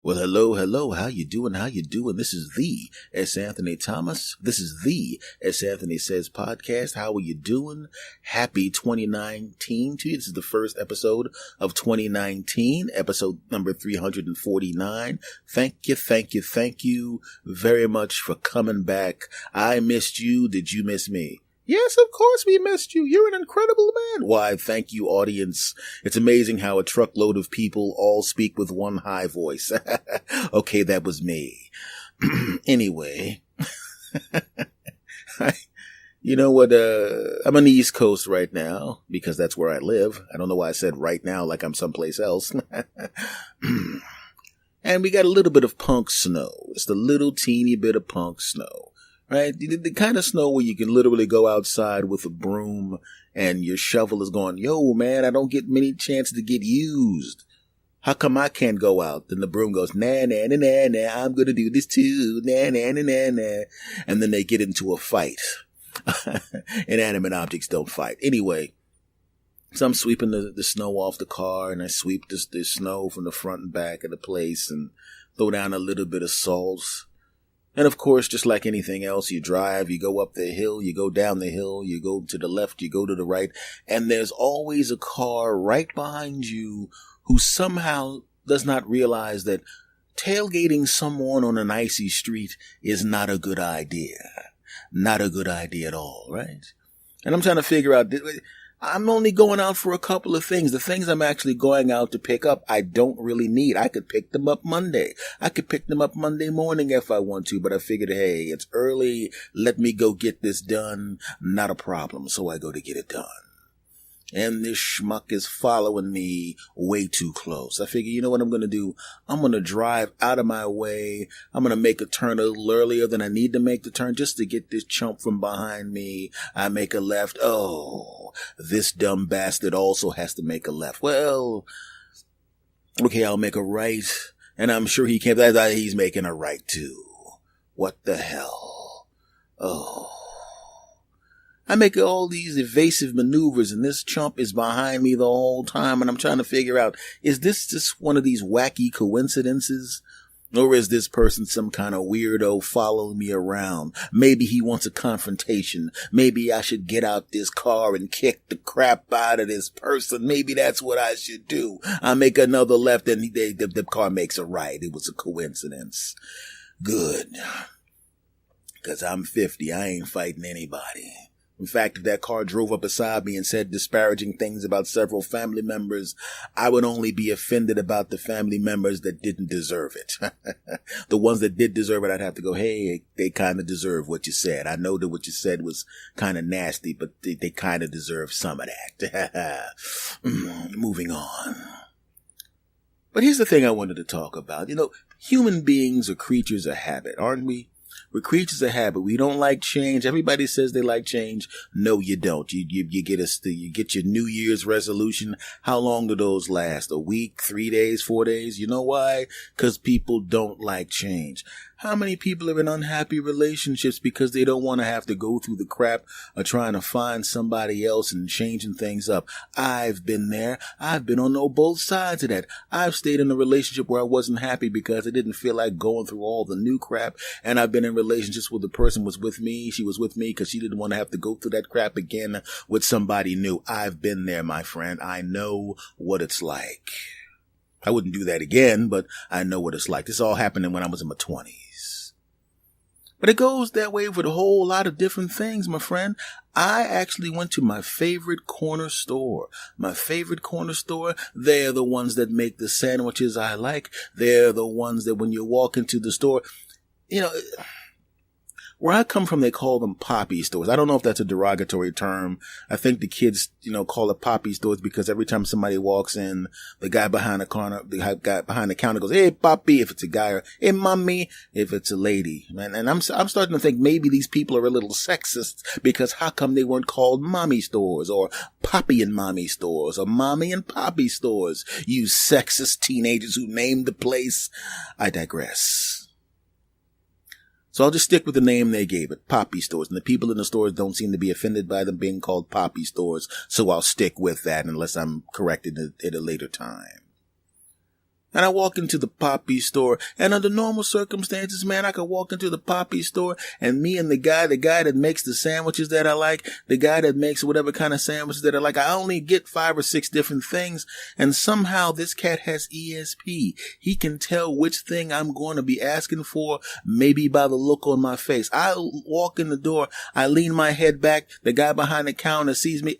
Well, hello, hello. How you doing? How you doing? This is the S. Anthony Thomas. This is the S. Anthony Says podcast. How are you doing? Happy 2019 to you. This is the first episode of 2019, episode number 349. Thank you very much for coming back. I missed you. Did you miss me? Yes, of course we missed you. You're an incredible man. Why, thank you, audience. It's amazing how a truckload of people all speak with one high voice. Okay, that was me. Anyway, you know what? I'm on the East Coast right now because that's where I live. I don't know why I said right now like I'm someplace else. And we got a little bit of punk snow. It's the little teeny bit of punk snow. Right? The kind of snow where you can literally go outside with a broom and your shovel is going, yo, man, I don't get many chances to get used. How come I can't go out? Then the broom goes, nah, nah, nah, nah, nah, I'm going to do this too. Nah, nah, nah, nah, nah. And then they get into a fight. Inanimate objects don't fight. Anyway, so I'm sweeping the snow off the car and I sweep the snow from the front and back of the place and throw down a little bit of salt. And of course, just like anything else, you drive, you go up the hill, you go down the hill, you go to the left, you go to the right, and there's always a car right behind you who somehow does not realize that tailgating someone on an icy street is not a good idea. Not a good idea at all, right? And I'm trying to figure out, I'm only going out for a couple of things. The things I'm actually going out to pick up, I don't really need. I could pick them up Monday. I could pick them up Monday morning if I want to, but I figured, hey, it's early. Let me go get this done. Not a problem. So I go to get it done. And this schmuck is following me way too close. I figure, you know what I'm going to do? I'm going to drive out of my way. I'm going to make a turn a little earlier than I need to make the turn just to get this chump from behind me. I make a left. Oh, this dumb bastard also has to make a left. Well, okay, I'll make a right. And I'm sure he can't. He's making a right too. What the hell? Oh. I make all these evasive maneuvers and this chump is behind me the whole time and I'm trying to figure out, is this just one of these wacky coincidences? Or is this person some kind of weirdo following me around? Maybe he wants a confrontation. Maybe I should get out this car and kick the crap out of this person. Maybe that's what I should do. I make another left and the car makes a right. It was a coincidence. Good. Because I'm 50. I ain't fighting anybody. In fact, if that car drove up beside me and said disparaging things about several family members, I would only be offended about the family members that didn't deserve it. The ones that did deserve it, I'd have to go, hey, they kind of deserve what you said. I know that what you said was kind of nasty, but they kind of deserve some of that. Moving on. But here's the thing I wanted to talk about. You know, human beings are creatures of habit, aren't we? We're creatures of habit. We don't like change. Everybody says they like change. No, you don't. You get your New Year's resolution. How long do those last? A week, 3 days, 4 days? You know why? Because people don't like change. How many people are in unhappy relationships because they don't want to have to go through the crap of trying to find somebody else and changing things up? I've been there. I've been on both sides of that. I've stayed in a relationship where I wasn't happy because I didn't feel like going through all the new crap. And I've been in relationships where the person was with me. She was with me because she didn't want to have to go through that crap again with somebody new. I've been there, my friend. I know what it's like. I wouldn't do that again, but I know what it's like. This all happened when I was in my 20s. But it goes that way with a whole lot of different things, my friend. I actually went to my favorite corner store. My favorite corner store, they're the ones that make the sandwiches I like. They're the ones that when you walk into the store, you know, where I come from, they call them poppy stores. I don't know if that's a derogatory term. I think the kids, call it poppy stores because every time somebody walks in, the guy behind the counter goes, "Hey, poppy," if it's a guy, or "Hey, mommy," if it's a lady. And I'm starting to think maybe these people are a little sexist because how come they weren't called mommy stores or poppy and mommy stores or mommy and poppy stores? You sexist teenagers who named the place. I digress. So I'll just stick with the name they gave it, poppy stores. And the people in the stores don't seem to be offended by them being called poppy stores. So I'll stick with that unless I'm corrected at a later time. And I walk into the Poppy store, and under normal circumstances, man, I could walk into the Poppy store, and me and the guy that makes the sandwiches that I like, the guy that makes whatever kind of sandwiches that I like, I only get 5 or 6 different things, and somehow this cat has ESP. He can tell which thing I'm going to be asking for, maybe by the look on my face. I walk in the door, I lean my head back, the guy behind the counter sees me,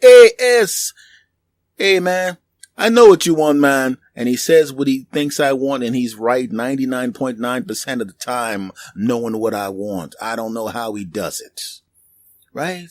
Hey man, I know what you want, man. And he says what he thinks I want, and he's right 99.9% of the time knowing what I want. I don't know how he does it. Right?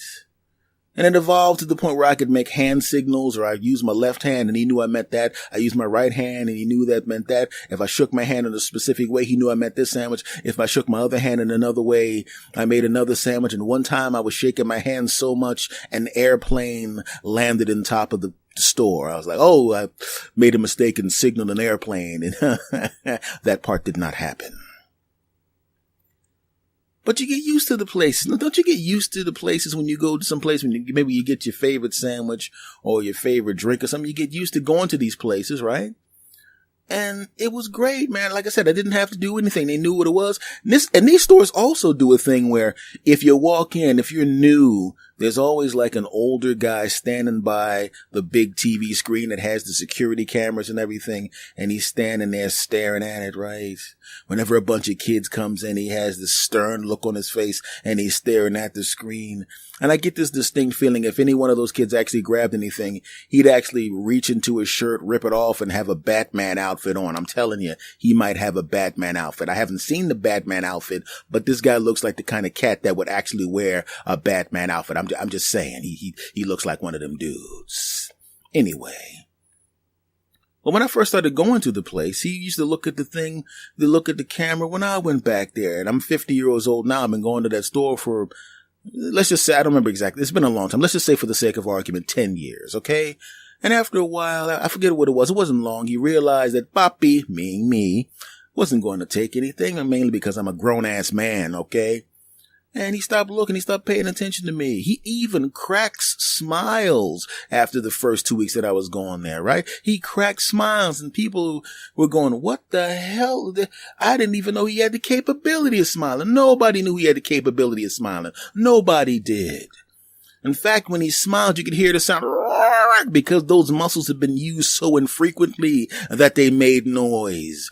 And it evolved to the point where I could make hand signals, or I'd use my left hand and he knew I meant that. I used my right hand and he knew that meant that. If I shook my hand in a specific way, he knew I meant this sandwich. If I shook my other hand in another way, I made another sandwich. And one time I was shaking my hand so much, an airplane landed on top of the store. I was like, oh, I made a mistake and signaled an airplane. And that part did not happen. But you get used to the places. Don't you get used to the places when you go to some place, when maybe you get your favorite sandwich or your favorite drink or something? You get used to going to these places, right? And it was great, man. Like I said, I didn't have to do anything. They knew what it was. And these stores also do a thing where if you walk in, if you're new, there's always like an older guy standing by the big TV screen that has the security cameras and everything. And he's standing there staring at it, right? Whenever a bunch of kids comes in, he has this stern look on his face and he's staring at the screen. And I get this distinct feeling if any one of those kids actually grabbed anything, he'd actually reach into his shirt, rip it off, and have a Batman outfit on. I'm telling you, he might have a Batman outfit. I haven't seen the Batman outfit, but this guy looks like the kind of cat that would actually wear a Batman outfit. I'm just saying, he looks like one of them dudes. Anyway. Well, when I first started going to the place, he used to look at the camera when I went back there. And I'm 50 years old now. I've been going to that store for, let's just say, I don't remember exactly. It's been a long time. Let's just say for the sake of argument, 10 years, okay? And after a while, I forget what it was. It wasn't long. He realized that Papi, meaning me, wasn't going to take anything, mainly because I'm a grown-ass man, okay? And he stopped looking. He stopped paying attention to me. He even cracks smiles after the first 2 weeks that I was going there, right? He cracked smiles and people were going, what the hell? I didn't even know he had the capability of smiling. Nobody knew he had the capability of smiling. Nobody did. In fact, when he smiled, you could hear the sound because those muscles had been used so infrequently that they made noise.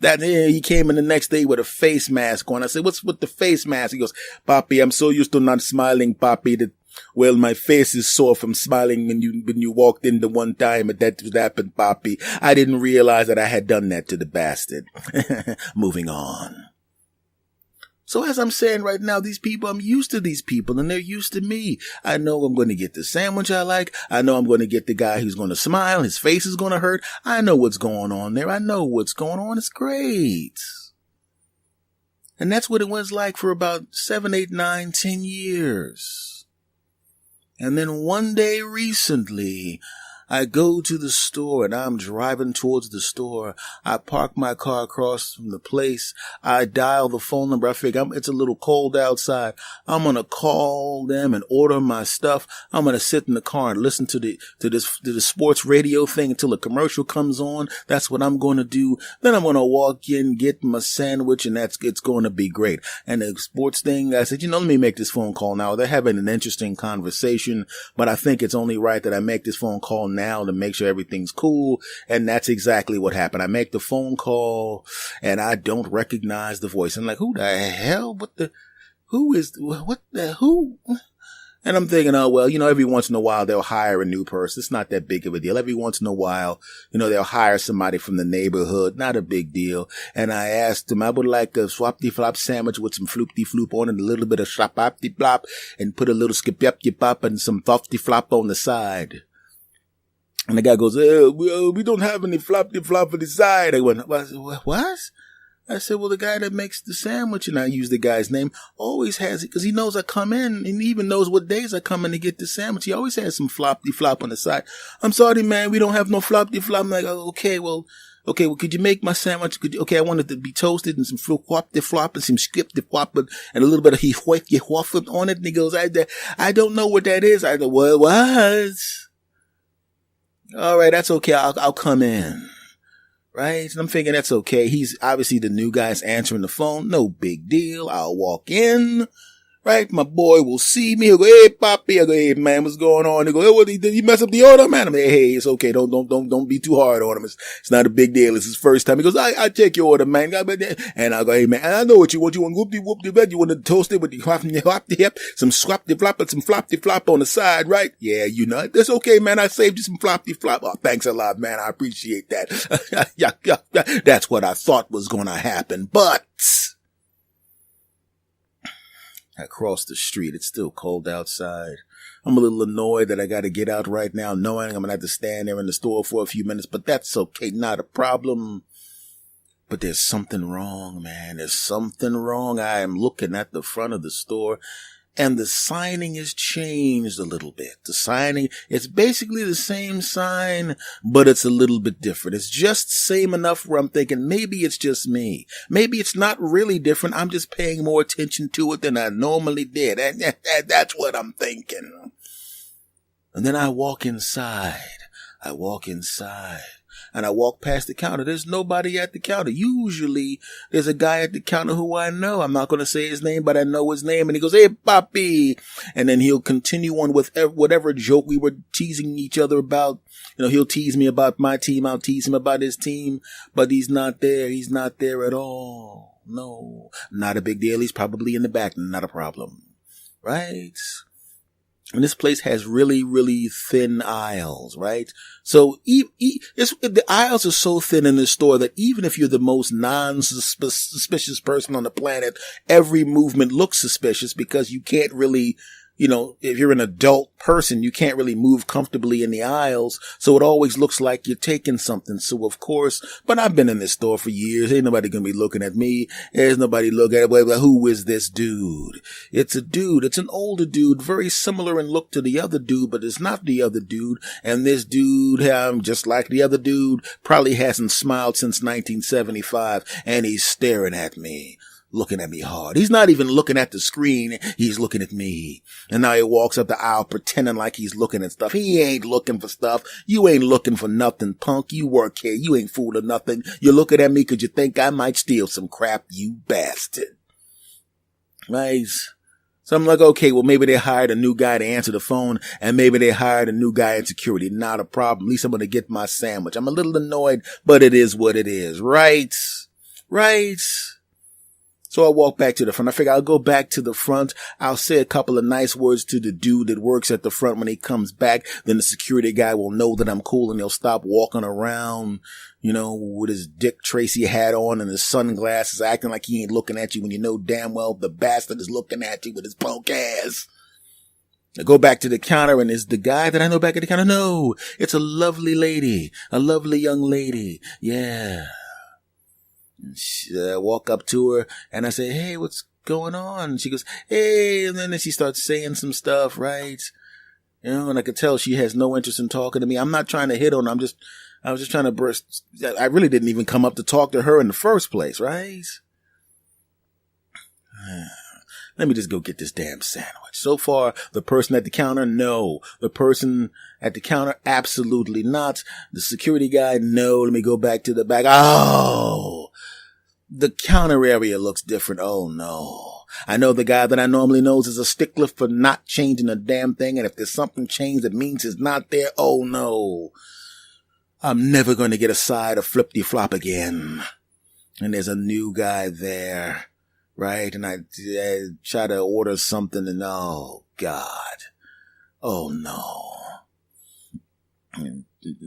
That he came in the next day with a face mask on. I said, what's with the face mask? He goes, Papi, I'm so used to not smiling, Papi, that, well, my face is sore from smiling when you walked in the one time and that happened, Papi. I didn't realize that I had done that to the bastard. Moving on. So as I'm saying right now, these people, I'm used to these people and they're used to me. I know I'm going to get the sandwich I like. I know I'm going to get the guy who's going to smile. His face is going to hurt. I know what's going on there. I know what's going on. It's great. And that's what it was like for about 7, 8, 9, 10 years. And then one day recently, I go to the store and I'm driving towards the store. I park my car across from the place. I dial the phone number. I figure it's a little cold outside. I'm going to call them and order my stuff. I'm going to sit in the car and listen to the sports radio thing until a commercial comes on. That's what I'm going to do. Then I'm going to walk in, get my sandwich, and it's going to be great. And the sports thing, I said, let me make this phone call now. They're having an interesting conversation, but I think it's only right that I make this phone call now to make sure everything's cool. And that's exactly what happened. I make the phone call and I don't recognize the voice. I'm like, who the hell? Who? And I'm thinking, oh, well, every once in a while they'll hire a new person. It's not that big of a deal. Every once in a while, they'll hire somebody from the neighborhood. Not a big deal. And I asked him, I would like a swap-de-flop sandwich with some floop-de-floop on it, a little bit of slap-op-de-flop, and put a little skip-yap-de-pop and some flop-de-flop on the side. And the guy goes, we don't have any flop-de-flop on the side. I went, what? I said, well, the guy that makes the sandwich, and I use the guy's name, always has it, because he knows I come in, and he even knows what days I come in to get the sandwich. He always has some flop-de-flop on the side. I'm sorry, man, we don't have no flop-de-flop. I'm like, okay, well, could you make my sandwich? I want it to be toasted and some flop-de-flop and some skip-de-flop and a little bit of he-white on it. And he goes, I don't know what that is. I go, well, it was. All right, that's okay. I'll come in. right? And I'm thinking that's okay. He's obviously the new guy's answering the phone. No big deal. I'll walk in. Right? My boy will see me. He'll go, hey, Poppy. I go, hey, man, what's going on? He'll go, oh, did he mess up the order, man? I'm like, hey, it's okay. Don't be too hard on him. It's not a big deal. It's his first time. He goes, I take your order, man. And I go, hey, man, I know what you want. You want whoop-de-whoop-de bed. You want to toast it with the hop-de-hip, some swap-de-flop and some flop-de-flop on the side, right? Yeah, you know, that's okay, man. I saved you some flop-de-flop. Oh, thanks a lot, man. I appreciate that. Yeah. That's what I thought was going to happen. But I crossed the street. It's still cold outside. I'm a little annoyed that I got to get out right now, knowing I'm going to have to stand there in the store for a few minutes, but that's okay. Not a problem. But there's something wrong, man. There's something wrong. I am looking at the front of the store, and the signing has changed a little bit. The signing, it's basically the same sign, but it's a little bit different. It's just same enough where I'm thinking maybe it's just me. Maybe it's not really different. I'm just paying more attention to it than I normally did. And that's what I'm thinking. And then I walk inside. And I walk past the counter. There's nobody at the counter. Usually, there's a guy at the counter who I know. I'm not going to say his name, but I know his name. And he goes, hey, Papi. And then he'll continue on with whatever joke we were teasing each other about. You know, he'll tease me about my team. I'll tease him about his team. But he's not there. He's not there at all. No, not a big deal. He's probably in the back. Not a problem. Right? And this place has really, really thin aisles, right? So the aisles are so thin in this store that even if you're the most non-suspicious person on the planet, every movement looks suspicious because you can't really, you know, if you're an adult person, you can't really move comfortably in the aisles. So it always looks like you're taking something. So of course, but I've been in this store for years. Ain't nobody going to be looking at me. There's nobody looking at it. Well, who is this dude? It's a dude. It's an older dude, very similar in look to the other dude, but it's not the other dude. And this dude, just like the other dude, probably hasn't smiled since 1975, and he's staring at me. Looking at me hard. He's not even looking at the screen. He's looking at me. And now he walks up the aisle pretending like he's looking at stuff. He ain't looking for stuff. You ain't looking for nothing, punk. You work here. You ain't fooling nothing. You're looking at me because you think I might steal some crap, you bastard. Nice. So I'm like, okay, well, maybe they hired a new guy to answer the phone, and maybe they hired a new guy in security. Not a problem. At least I'm going to get my sandwich. I'm a little annoyed, but it is what it is. Right? So I walk back to the front. I figure I'll go back to the front. I'll say a couple of nice words to the dude that works at the front when he comes back. Then the security guy will know that I'm cool and he'll stop walking around, you know, with his Dick Tracy hat on and his sunglasses, acting like he ain't looking at you when you know damn well the bastard is looking at you with his punk ass. I go back to the counter, and is the guy that I know back at the counter? No, it's a lovely lady, a lovely young lady. Yeah. I walk up to her and I say, hey, what's going on? And she goes, hey, and then she starts saying some stuff, right? You know, and I could tell she has no interest in talking to me. I'm not trying to hit on her. I was just trying to burst. I really didn't even come up to talk to her in the first place, right? Let me just go get this damn sandwich. So far, the person at the counter, no. The person at the counter, absolutely not. The security guy, no. Let me go back to the back. Oh, the counter area looks different. Oh, no. I know the guy that I normally knows is a stickler for not changing a damn thing. And if there's something changed, it means it's not there. Oh, no. I'm never going to get a side of flip-de-flop again. And there's a new guy there. Right? And I try to order something and oh, God. Oh, no.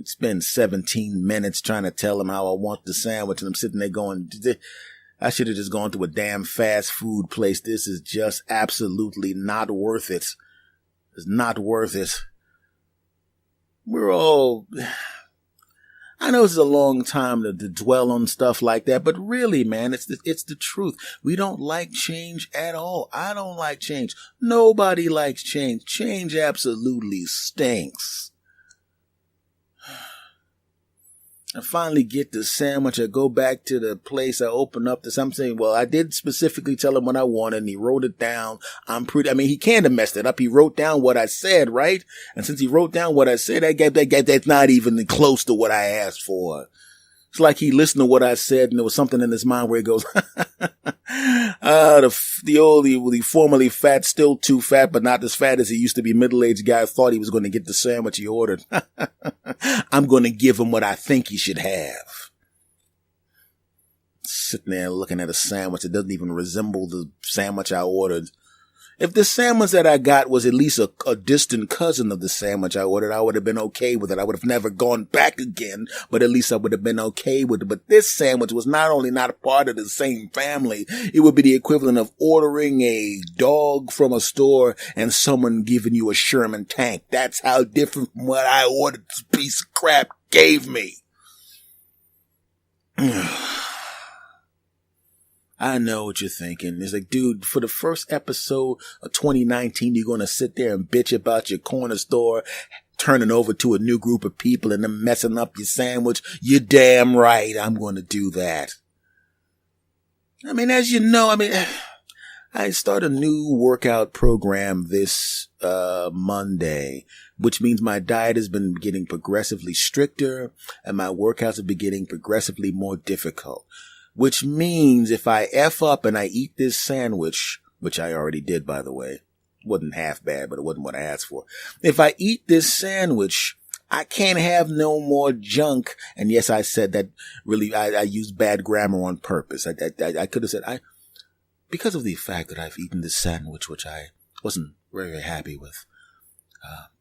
Spend 17 minutes trying to tell him how I want the sandwich, and I'm sitting there going, I should have just gone to a damn fast food place. This is just absolutely not worth it. It's not worth it. I know this is a long time to dwell on stuff like that, but really, man, it's the truth. We don't like change at all. I don't like change. Nobody likes change. Change absolutely stinks. I finally get the sandwich. I go back to the place. I open up this. I'm saying, well, I did specifically tell him what I wanted, and he wrote it down. He can't have messed it up. He wrote down what I said, right? And since he wrote down what I said, that's not even close to what I asked for. It's like he listened to what I said and there was something in his mind where he goes, the formerly fat, still too fat, but not as fat as he used to be middle-aged guy thought he was going to get the sandwich he ordered. I'm going to give him what I think he should have. Sitting there looking at a sandwich that doesn't even resemble the sandwich I ordered. If the sandwich that I got was at least a distant cousin of the sandwich I ordered, I would have been okay with it. I would have never gone back again, but at least I would have been okay with it. But this sandwich was not only not a part of the same family, it would be the equivalent of ordering a dog from a store and someone giving you a Sherman tank. That's how different from what I ordered this piece of crap gave me. I know what you're thinking. It's like, dude, for the first episode of 2019, you're going to sit there and bitch about your corner store turning over to a new group of people and then messing up your sandwich. You're damn right I'm going to do that. I mean, as you know, I start a new workout program this Monday, which means my diet has been getting progressively stricter and my workouts have been getting progressively more difficult. Which means if I F up and I eat this sandwich, which I already did, by the way, wasn't half bad, but it wasn't what I asked for. If I eat this sandwich, I can't have no more junk. And yes, I said that really, I used bad grammar on purpose. I could have said, because of the fact that I've eaten this sandwich, which I wasn't very happy with,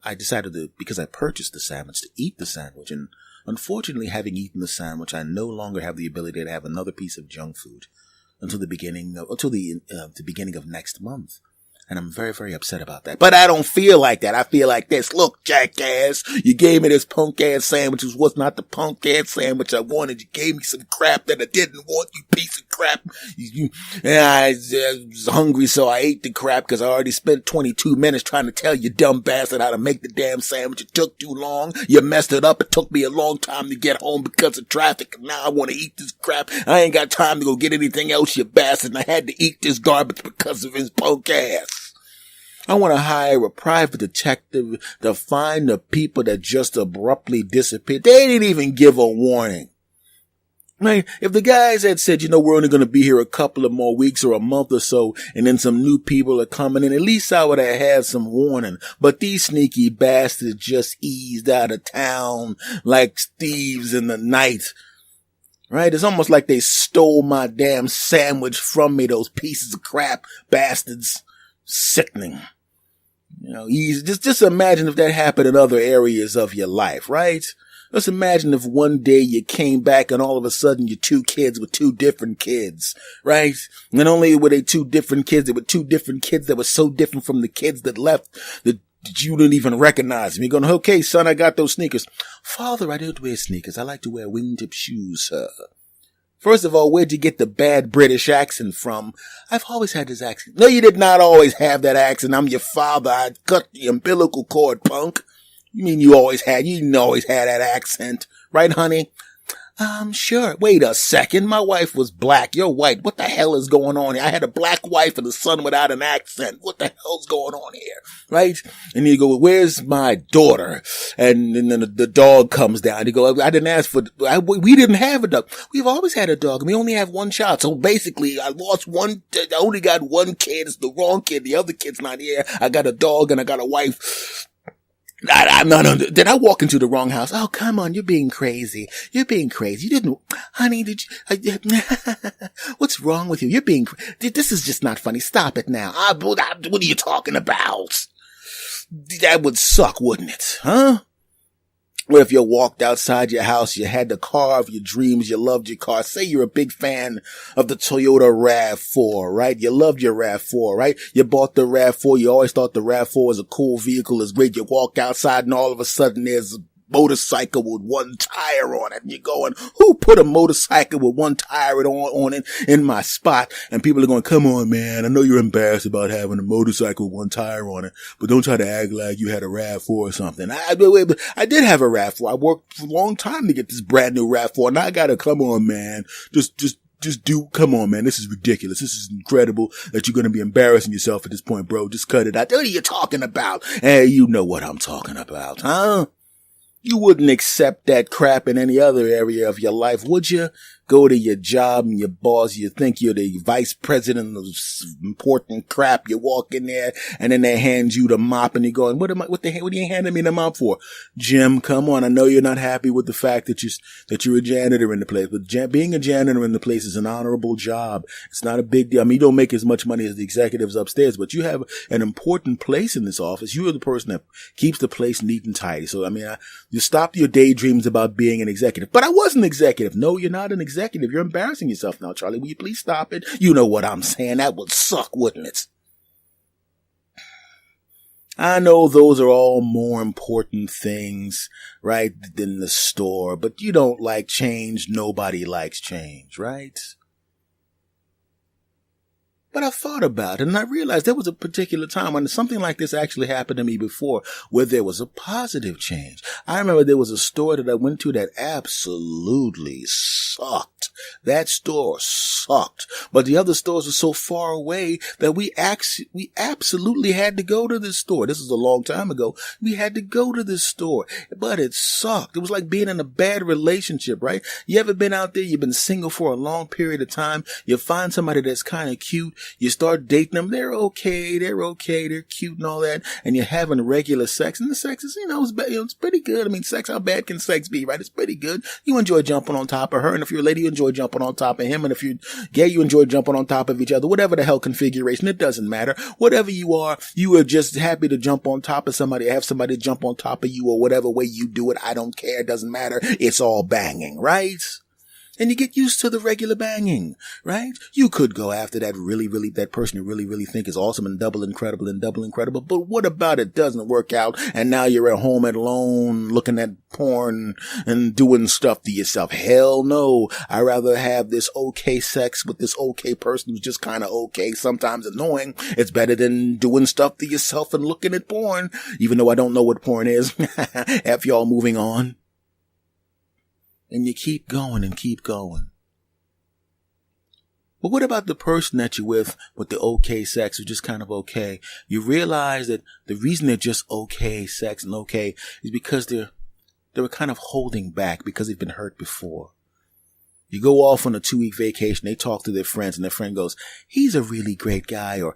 I decided to, because I purchased the sandwich, to eat the sandwich. And unfortunately, having eaten the sandwich, I no longer have the ability to have another piece of junk food until the beginning of next month. And I'm very, very upset about that. But I don't feel like that. I feel like this. Look, jackass, you gave me this punk-ass sandwich, which was not the punk-ass sandwich I wanted. You gave me some crap that I didn't want, you piece of crap. I was hungry, so I ate the crap because I already spent 22 minutes trying to tell you dumb bastard how to make the damn sandwich. It took too long. You messed it up. It took me a long time to get home because of traffic. And now I want to eat this crap. I ain't got time to go get anything else, you bastard. And I had to eat this garbage because of his punk ass. I want to hire a private detective to find the people that just abruptly disappeared. They didn't even give a warning. Right? If the guys had said, we're only going to be here a couple of more weeks or a month or so, and then some new people are coming in, at least I would have had some warning. But these sneaky bastards just eased out of town like thieves in the night. Right? It's almost like they stole my damn sandwich from me, those pieces of crap bastards. Sickening. Just imagine if that happened in other areas of your life, right? Let's imagine if one day you came back and all of a sudden your two kids were two different kids, right? Not only were they two different kids, they were two different kids that were so different from the kids that left that you didn't even recognize them. You're going, okay, son, I got those sneakers. Father, I don't wear sneakers. I like to wear wingtip shoes, sir. First of all, where'd you get the bad British accent from? I've always had this accent. No, you did not always have that accent. I'm your father. I cut the umbilical cord, punk. You mean you didn't always have that accent. Right, honey? Sure. Wait a second. My wife was black. You're white. What the hell is going on here? I had a black wife and a son without an accent. What the hell's going on here? Right? And you go, where's my daughter? And then the dog comes down. You go, I didn't ask for, we didn't have a dog. We've always had a dog. We only have one child. So basically, I only got one kid. It's the wrong kid. The other kid's not here. I got a dog and I got a wife. I'm not did I walk into the wrong house? Oh, come on. You're being crazy. You didn't, honey, what's wrong with you? You're being, this is just not funny. Stop it now. What are you talking about? That would suck, wouldn't it? Huh? What if you walked outside your house, you had the car of your dreams, you loved your car. Say you're a big fan of the Toyota RAV4, right? You loved your RAV4, right? You bought the RAV4, you always thought the RAV4 was a cool vehicle, it's great. You walk outside and all of a sudden there's a motorcycle with one tire on it. And you're going, who put a motorcycle with one tire on it in my spot? And people are going, come on, man. I know you're embarrassed about having a motorcycle with one tire on it, but don't try to act like you had a RAV4 or something. I did have a RAV4. I worked for a long time to get this brand new RAV4. And I gotta, come on, man. Come on, man. This is ridiculous. This is incredible that you're going to be embarrassing yourself at this point, bro. Just cut it out. What are you talking about? Hey, you know what I'm talking about, huh? You wouldn't accept that crap in any other area of your life, would you? Go to your job and your boss, you think you're the vice president of important crap. You walk in there and then they hand you the mop and you're going, what are you handing me the mop for? Jim, come on. I know you're not happy with the fact that you're a janitor in the place, but being a janitor in the place is an honorable job. It's not a big deal. I mean, you don't make as much money as the executives upstairs, but you have an important place in this office. You are the person that keeps the place neat and tidy. So, I mean, you stop your daydreams about being an executive. But I was an executive. No, you're not an executive. You're embarrassing yourself now, Charlie. Will you please stop it? You know what I'm saying. That would suck, wouldn't it? I know those are all more important things, right, than the store. But you don't like change. Nobody likes change, right? But I thought about it and I realized there was a particular time when something like this actually happened to me before where there was a positive change. I remember there was a store that I went to that absolutely sucked. That store sucked. But the other stores were so far away that we absolutely had to go to this store. This was a long time ago. We had to go to this store. But it sucked. It was like being in a bad relationship, right? You ever been out there? You've been single for a long period of time. You find somebody that's kind of cute. You start dating them. They're okay. They're cute and all that. And you're having regular sex. And the sex is, it's pretty good. I mean, sex, how bad can sex be, right? It's pretty good. You enjoy jumping on top of her. And if you're a lady, you enjoy jumping on top of him. And if you're gay, you enjoy jumping on top of each other. Whatever the hell configuration, it doesn't matter. Whatever you are just happy to jump on top of somebody, have somebody jump on top of you or whatever way you do it. I don't care. It doesn't matter. It's all banging, right? And you get used to the regular banging, right? You could go after that that person you really think is awesome and double incredible. But what about it doesn't work out and now you're at home alone looking at porn and doing stuff to yourself? Hell no. I'd rather have this okay sex with this okay person who's just kind of okay, sometimes annoying. It's better than doing stuff to yourself and looking at porn, even though I don't know what porn is. F y'all, moving on. And you keep going and keep going. But what about the person that you're with the okay sex who's just kind of okay? You realize that the reason they're just okay sex and okay is because they were kind of holding back because they've been hurt before. You go off on a 2-week vacation, they talk to their friends and their friend goes, he's a really great guy, or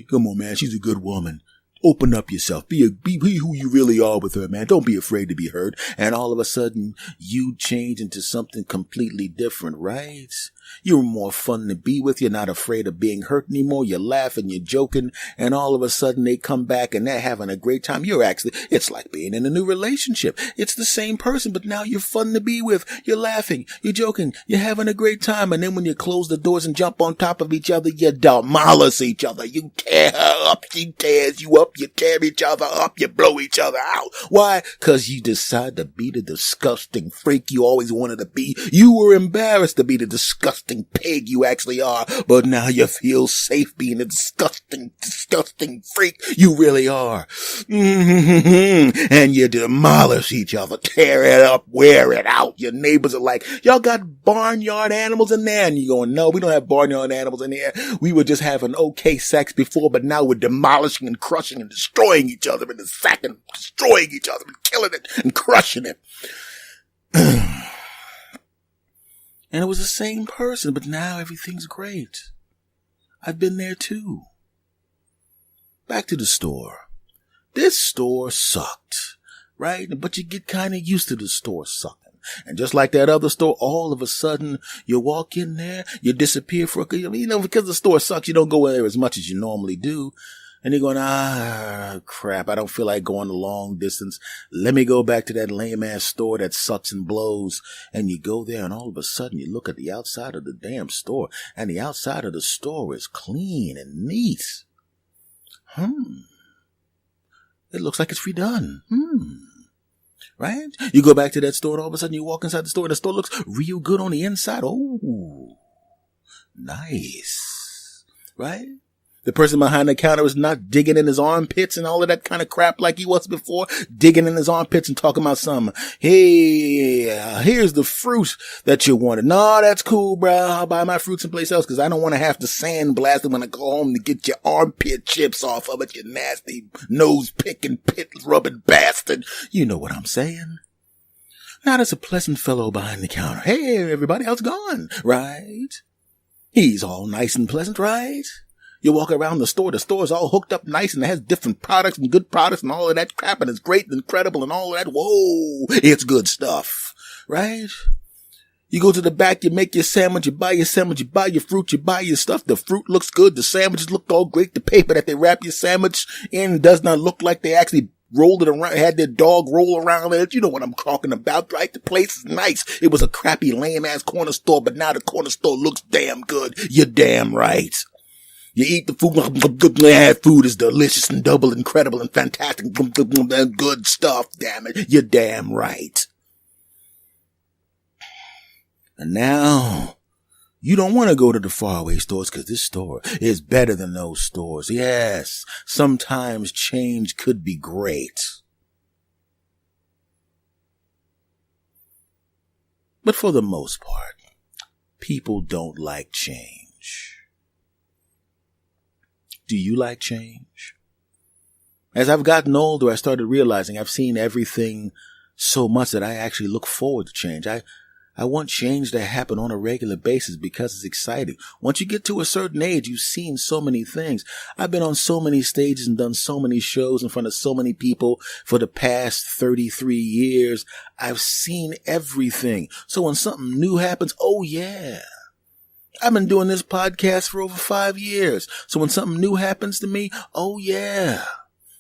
come on man, she's a good woman. Open up yourself. Be who you really are with her, man. Don't be afraid to be hurt. And all of a sudden, you change into something completely different, right? You're more fun to be with. You're not afraid of being hurt anymore. You're laughing, you're joking. And all of a sudden, they come back and they're having a great time. It's like being in a new relationship. It's the same person, but now you're fun to be with. You're laughing, you're joking, you're having a great time. And then when you close the doors and jump on top of each other, you demolish each other. You tear her up, she tears you up. You tear each other up, you blow each other out. Why? Because you decide to be the disgusting freak you always wanted to be. You were embarrassed to be the disgusting pig you actually are, but now you feel safe being the disgusting freak you really are. And you demolish each other, tear it up, wear it out. Your neighbors are like, y'all got barnyard animals in there? And you're going, no, we don't have barnyard animals in here. We were just having okay sex before, but now we're demolishing and crushing and destroying each other in a second, destroying each other and killing it and crushing it. And it was the same person, but now everything's great. I've been there too. Back to the store. This store sucked, right? But you get kind of used to the store sucking. And just like that other store, all of a sudden, you walk in there, you disappear for because the store sucks, you don't go in there as much as you normally do. And you're going, crap, I don't feel like going a long distance. Let me go back to that lame-ass store that sucks and blows. And you go there, and all of a sudden, you look at the outside of the damn store, and the outside of the store is clean and neat. It looks like it's redone. Right? You go back to that store, and all of a sudden, you walk inside the store, and the store looks real good on the inside. Oh, nice. Right? The person behind the counter is not digging in his armpits and all of that kind of crap like he was before, digging in his armpits and talking about something. Hey, here's the fruit that you wanted. No, that's cool, bro. I'll buy my fruit someplace else because I don't want to have to sandblast it when I go home to get your armpit chips off of it, you nasty nose picking, pit rubbing bastard. You know what I'm saying? Now there's a pleasant fellow behind the counter. Hey, everybody, how's it going? Right? He's all nice and pleasant, right? You walk around the store's all hooked up nice and it has different products and good products and all of that crap and it's great and incredible and all of that. Whoa, it's good stuff, right? You go to the back, you make your sandwich, you buy your sandwich, you buy your fruit, you buy your stuff. The fruit looks good, the sandwiches look all great, the paper that they wrap your sandwich in does not look like they actually rolled it around, had their dog roll around it. You know what I'm talking about, right? The place is nice. It was a crappy, lame-ass corner store, but now the corner store looks damn good. You're damn right. You eat the food, food is delicious and double incredible and fantastic and good stuff, damn it. You're damn right. And now, you don't want to go to the faraway stores because this store is better than those stores. Yes, sometimes change could be great. But for the most part, people don't like change. Do you like change? As I've gotten older, I started realizing I've seen everything so much that I actually look forward to change. I want change to happen on a regular basis because it's exciting. Once you get to a certain age, you've seen so many things. I've been on so many stages and done so many shows in front of so many people for the past 33 years. I've seen everything. So when something new happens, oh yeah. I've been doing this podcast for over 5 years. So when something new happens to me, oh yeah.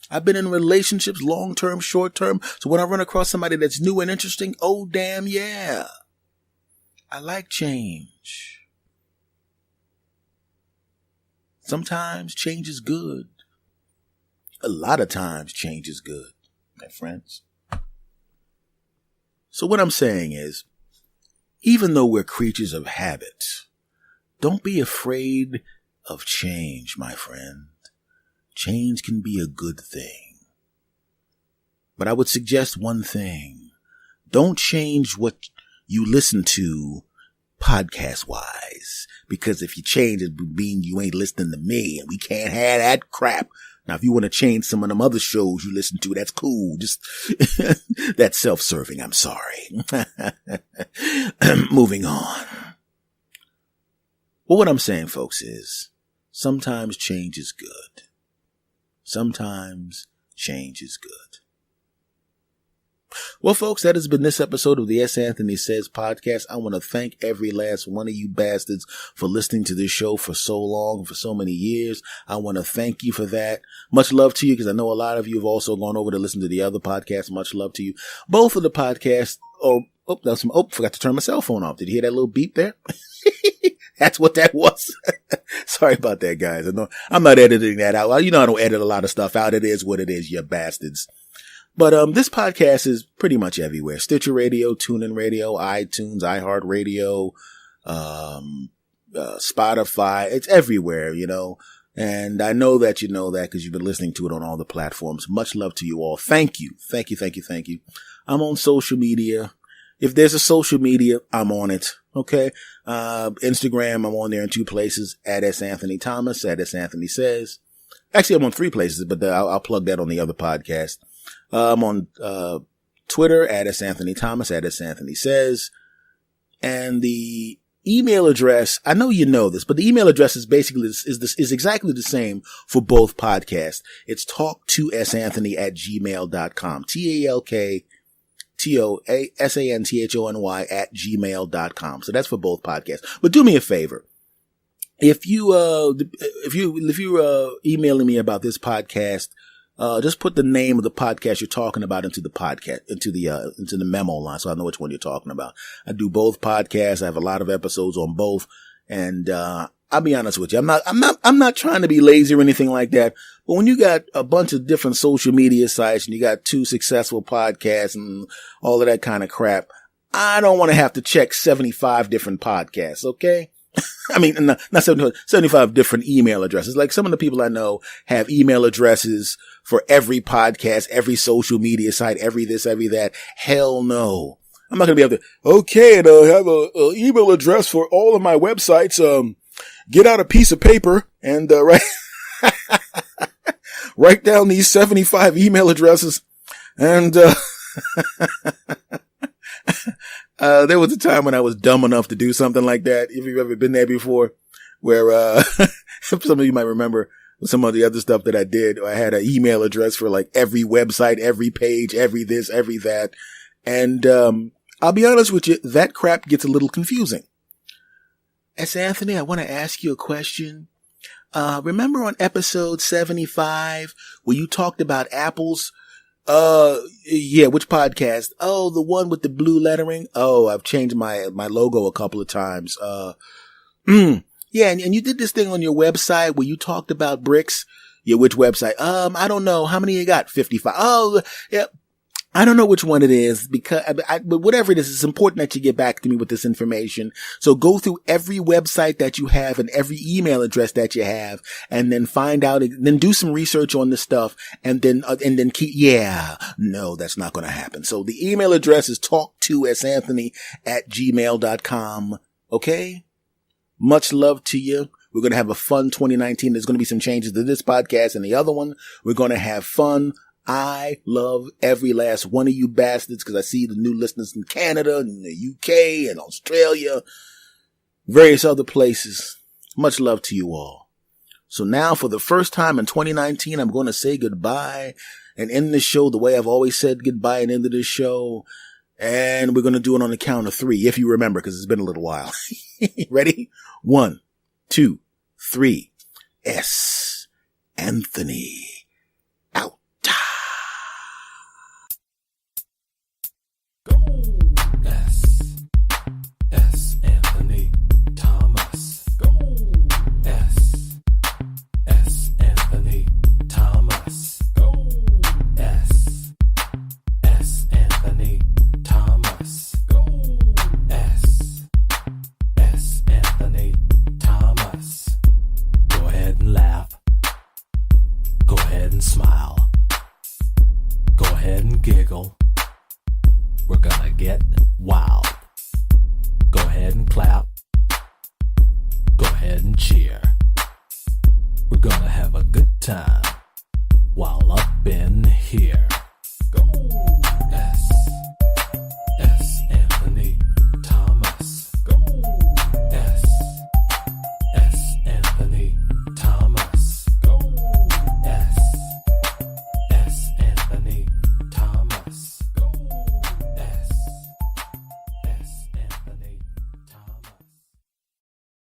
I've been in relationships, long-term, short-term. So when I run across somebody that's new and interesting, oh damn yeah. I like change. Sometimes change is good. A lot of times change is good, my friends. So what I'm saying is, even though we're creatures of habit, don't be afraid of change, my friend. Change can be a good thing. But I would suggest one thing. Don't change what you listen to podcast wise, because if you change it would mean you ain't listening to me and we can't have that crap. Now, if you want to change some of them other shows you listen to, that's cool. Just that's self-serving. I'm sorry. Moving on. Well, what I'm saying, folks, is sometimes change is good. Sometimes change is good. Well, folks, that has been this episode of the S. Anthony Says podcast. I want to thank every last one of you bastards for listening to this show for so long, for so many years. I want to thank you for that. Much love to you, because I know a lot of you have also gone over to listen to the other podcasts. Much love to you. Both of the podcasts, forgot to turn my cell phone off. Did you hear that little beep there? That's what that was. Sorry about that, guys. I'm not editing that out. You know I don't edit a lot of stuff out. It is what it is, you bastards. But this podcast is pretty much everywhere. Stitcher Radio, TuneIn Radio, iTunes, iHeartRadio, Spotify. It's everywhere, you know. And I know that you know that because you've been listening to it on all the platforms. Much love to you all. Thank you. Thank you, thank you, thank you. I'm on social media. If there's a social media, I'm on it. Okay. Instagram, I'm on there in 2 places. At S. Anthony Thomas, at S. Anthony Says. Actually, I'm on 3 places, but I'll plug that on the other podcast. I'm on Twitter, at S. Anthony Thomas, at S. Anthony Says. And the email address, I know you know this, but the email address is basically is exactly the same for both podcasts. It's talktosanthony@gmail.com. TalkToAsanthony @gmail.com. So that's for both podcasts. But do me a favor. If you're emailing me about this podcast, just put the name of the podcast you're talking about into the podcast, into the memo line, so I know which one you're talking about. I do both podcasts. I have a lot of episodes on both, and I'll be honest with you. I'm not trying to be lazy or anything like that. But when you got a bunch of different social media sites and you got 2 successful podcasts and all of that kind of crap, I don't want to have to check 75 different podcasts. Okay. I mean, not 75 different email addresses. Like some of the people I know have email addresses for every podcast, every social media site, every this, every that. Hell no. I'm not going to be able to, okay, and have a email address for all of my websites. Get out a piece of paper and, write down these 75 email addresses and, There was a time when I was dumb enough to do something like that. If you've ever been there before, where, some of you might remember some of the other stuff that I did. I had an email address for like every website, every page, every this, every that. And, I'll be honest with you, that crap gets a little confusing. S. Anthony, I want to ask you a question. Remember on episode 75 where you talked about apples? Yeah, which podcast? Oh, the one with the blue lettering. Oh, I've changed my logo a couple of times. Yeah, and you did this thing on your website where you talked about bricks. Yeah, which website? I don't know. How many you got? 55. Oh, yeah. I don't know which one it is because, but whatever it is, it's important that you get back to me with this information. So go through every website that you have and every email address that you have and then find out, then do some research on the stuff and then no, that's not going to happen. So the email address is talk2santhony@gmail.com. Okay. Much love to you. We're going to have a fun 2019. There's going to be some changes to this podcast and the other one. We're going to have fun. I love every last one of you bastards because I see the new listeners in Canada and the UK and Australia, various other places. Much love to you all. So now for the first time in 2019, I'm going to say goodbye and end the show the way I've always said goodbye and ended this show. And we're going to do it on the count of 3, if you remember, because it's been a little while. Ready? 1, 2, 3. S. Anthony. Out. S. Anthony Thomas. Go. S. Anthony Thomas. Go. S. Anthony Thomas. Go. S. Anthony Thomas. Go ahead and laugh. Go ahead and smile. Go ahead and giggle. We're gonna get wild. Go ahead and clap. Go ahead and cheer. We're gonna have a good time while up in here.